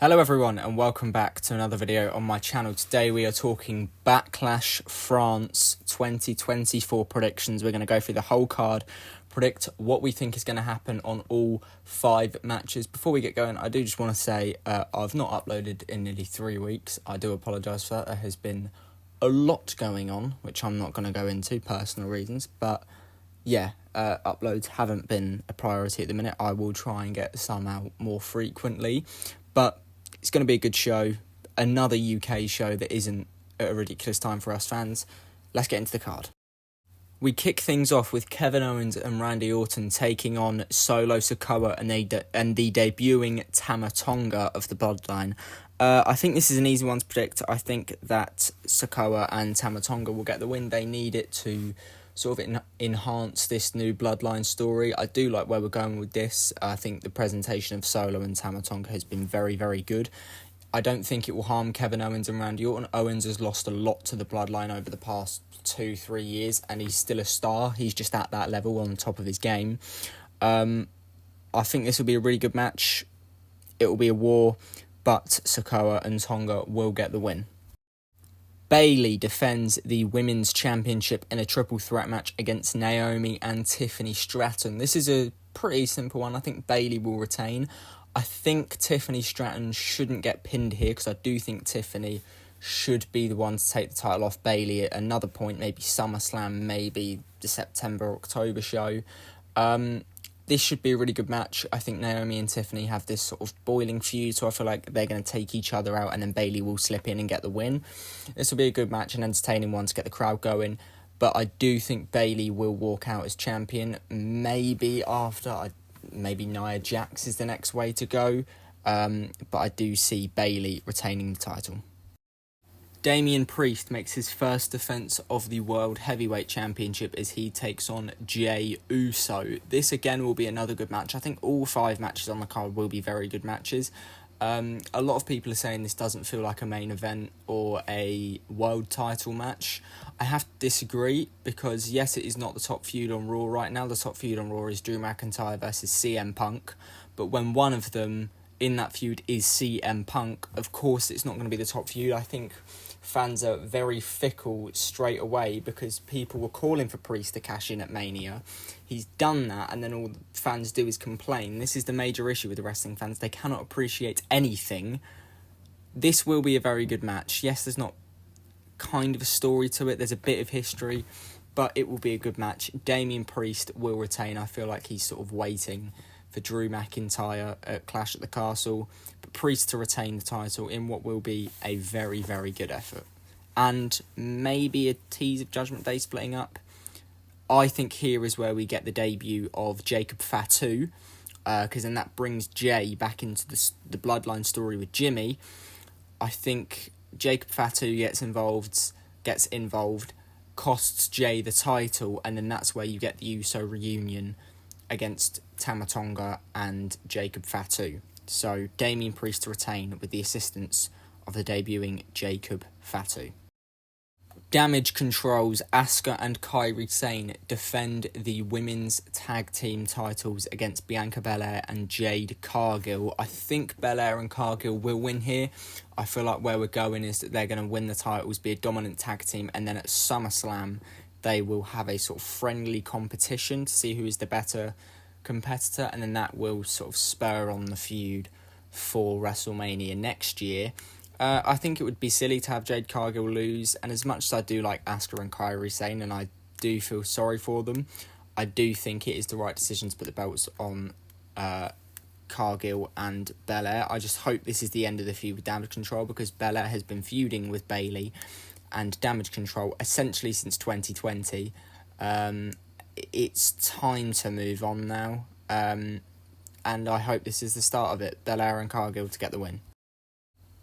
Hello everyone and welcome back to another video on my channel. Today we are talking Backlash France 2024 predictions. We're going to go through the whole card, predict what we think is going to happen on all 5 matches. Before we get going, I do just want to say I've not uploaded in nearly 3 weeks. I do apologise for that. There has been a lot going on, which I'm not going to go into, personal reasons. But yeah, uploads haven't been a priority at the minute. I will try and get some out more frequently. But it's going to be a good show, another UK show that isn't at a ridiculous time for us fans. Let's get into the card. We kick things off with Kevin Owens and Randy Orton taking on Solo Sikoa and the debuting Tama Tonga of the Bloodline. I think this is an easy one to predict. I think that Sikoa and Tama Tonga will get the win. They need it to sort of enhance this new Bloodline story. I do like where we're going with this. I think the presentation of Solo and Tama Tonga has been very, very good. I don't think it will harm Kevin Owens and Randy Orton. Owens has lost a lot to the Bloodline over the past 2-3 years, and he's still a star. He's just at that level on top of his game. I think this will be a really good match. It will be a war, but Sikoa and Tonga will get the win. Bayley defends the Women's Championship in a triple threat match against Naomi and Tiffany Stratton. This is a pretty simple one. I think Bayley will retain. I think Tiffany Stratton shouldn't get pinned here because I do think Tiffany should be the one to take the title off Bayley at another point, maybe SummerSlam, maybe the September-October show. This should be a really good match. I think Naomi and Tiffany have this sort of boiling feud, so I feel like they're going to take each other out and then Bayley will slip in and get the win. This will be a good match, an entertaining one to get the crowd going, but I do think Bayley will walk out as champion. Maybe Nia Jax is the next way to go, but I do see Bayley retaining the title. Damian Priest makes his first defence of the World Heavyweight Championship as he takes on Jey Uso. This again will be another good match. I think all 5 matches on the card will be very good matches. A lot of people are saying this doesn't feel like a main event or a world title match. I have to disagree because yes, it is not the top feud on Raw right now. The top feud on Raw is Drew McIntyre versus CM Punk. But when one of them in that feud is CM Punk, of course it's not going to be the top feud. I think fans are very fickle straight away because people were calling for Priest to cash in at Mania. He's done that and then all the fans do is complain. This is the major issue with the wrestling fans. They cannot appreciate anything. This will be a very good match. Yes, there's not kind of a story to it. There's a bit of history, but it will be a good match. Damian Priest will retain. I feel like he's sort of waiting for Drew McIntyre at Clash at the Castle, but Priest to retain the title in what will be a very, very good effort. And maybe a tease of Judgment Day splitting up. I think here is where we get the debut of Jacob Fatu, because then that brings Jay back into the Bloodline story with Jimmy. I think Jacob Fatu gets involved, costs Jay the title, and then that's where you get the Uso reunion against Tama Tonga and Jacob Fatu. So Damian Priest to retain with the assistance of the debuting Jacob Fatu. Damage Control's Asuka and Kairi Sane defend the women's tag team titles against Bianca Belair and Jade Cargill. I think Belair and Cargill will win here. I feel like where we're going is that they're going to win the titles, be a dominant tag team, and then at SummerSlam they will have a sort of friendly competition to see who is the better competitor, and then that will sort of spur on the feud for WrestleMania next year. I think it would be silly to have Jade Cargill lose, and as much as I do like Asuka and Kairi Sane, and I do feel sorry for them, I do think it is the right decision to put the belts on Cargill and Belair. I just hope this is the end of the feud with Damage Control, because Belair has been feuding with Bayley and Damage Control essentially since 2020. It's time to move on now, and I hope this is the start of it. Belair and Cargill to get the win.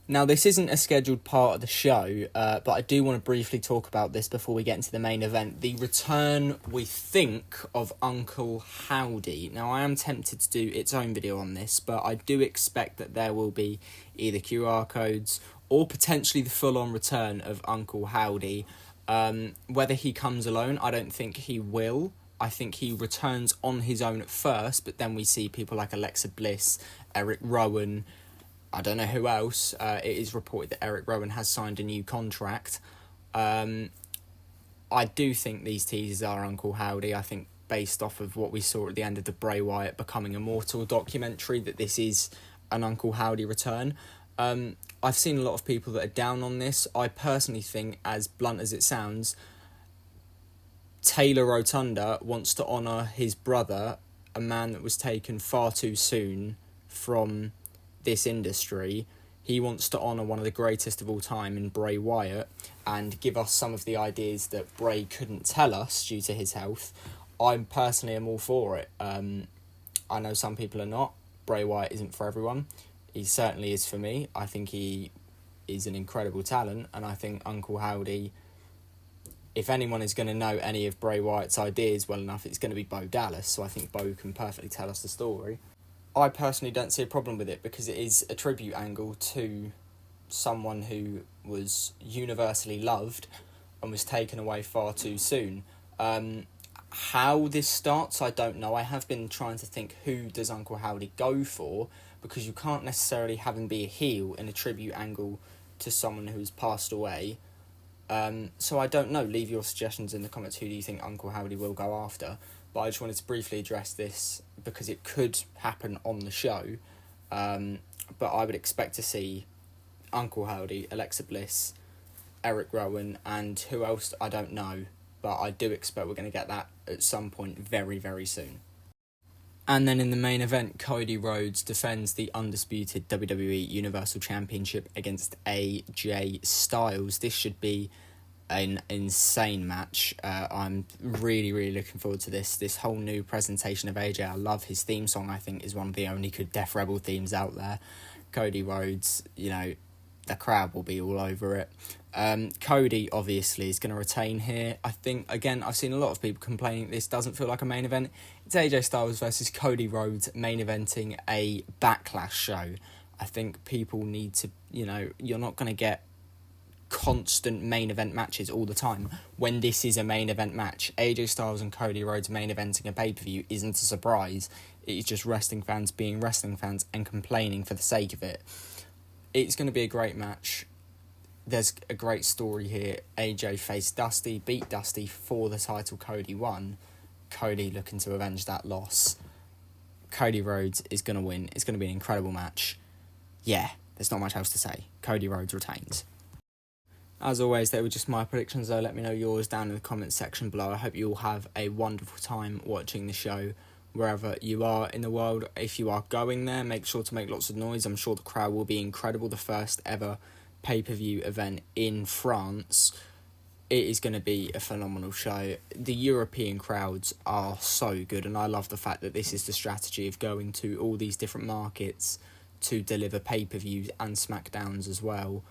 Now, this isn't a scheduled part of the show, but I do want to briefly talk about this before we get into the main event. The return, we think, of Uncle Howdy. Now, I am tempted to do its own video on this, but I do expect that there will be either QR codes or potentially the full-on return of Uncle Howdy. Whether he comes alone, I don't think he will. I think he returns on his own at first, but then we see people like Alexa Bliss, Eric Rowan, I don't know who else. It is reported that Eric Rowan has signed a new contract. I do think these teasers are Uncle Howdy. I think based off of what we saw at the end of the Bray Wyatt Becoming Immortal documentary, that this is an Uncle Howdy return. I've seen a lot of people that are down on this. I personally think, as blunt as it sounds, Taylor Rotunda wants to honour his brother, a man that was taken far too soon from this industry. He wants to honour one of the greatest of all time in Bray Wyatt and give us some of the ideas that Bray couldn't tell us due to his health. I personally am all for it. I know some people are not. Bray Wyatt isn't for everyone. He certainly is for me. I think he is an incredible talent, and I think Uncle Howdy, if anyone is going to know any of Bray Wyatt's ideas well enough, it's going to be Bo Dallas, so I think Bo can perfectly tell us the story. I personally don't see a problem with it because it is a tribute angle to someone who was universally loved and was taken away far too soon. How this starts, I don't know. I have been trying to think, who does Uncle Howdy go for, because you can't necessarily have him be a heel in a tribute angle to someone who's passed away. So I don't know. Leave your suggestions in the comments. Who do you think Uncle Howdy will go after? But I just wanted to briefly address this because it could happen on the show. But I would expect to see Uncle Howdy, Alexa Bliss, Eric Rowan, and who else, I don't know. But I do expect we're going to get that at some point very, very soon. And then in the main event, Cody Rhodes defends the undisputed WWE Universal Championship against AJ Styles. This should be an insane match. I'm really, really looking forward to this. This whole new presentation of AJ. I love his theme song. I think is one of the only good Death Rebel themes out there. Cody Rhodes, you know, the crowd will be all over it. Cody obviously is going to retain here. I think, again, I've seen a lot of people complaining this doesn't feel like a main event. It's AJ Styles versus Cody Rhodes main eventing a Backlash show. I think people need to, you know, you're not going to get constant main event matches all the time. When this is a main event match, AJ Styles and Cody Rhodes main eventing a pay-per-view isn't a surprise. It is just wrestling fans being wrestling fans and complaining for the sake of it. It's going to be a great match. There's a great story here. AJ faced Dusty, beat Dusty for the title. Cody won. Cody looking to avenge that loss. Cody Rhodes is going to win. It's going to be an incredible match. Yeah, there's not much else to say. Cody Rhodes retains. As always, they were just my predictions, though. Let me know yours down in the comments section below. I hope you all have a wonderful time watching the show wherever you are in the world. If you are going there, make sure to make lots of noise. I'm sure the crowd will be incredible. The first ever pay-per-view event in France. It is going to be a phenomenal show. The European crowds are so good, and I love the fact that this is the strategy of going to all these different markets to deliver pay-per-views and SmackDowns as well.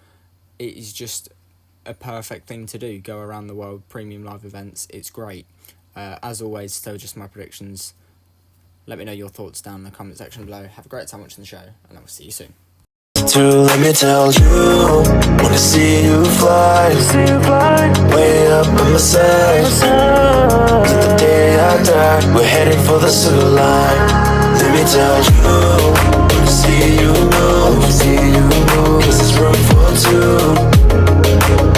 It is just a perfect thing to do. Go around the world, premium live events. It's great. As always, those are just my predictions. Let me know your thoughts down in the comment section below. Have a great time watching the show, and I will see you soon. Let me tell you, wanna see you fly, way up on my side, till the day I die, we're heading for the silver line. Let me tell you, wanna see you move, cause there's room for two,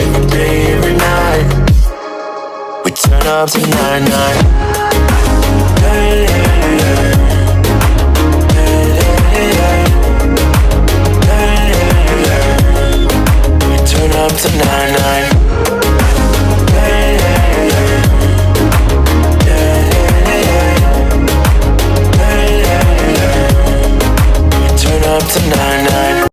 every day, every night, we turn up to 9-9.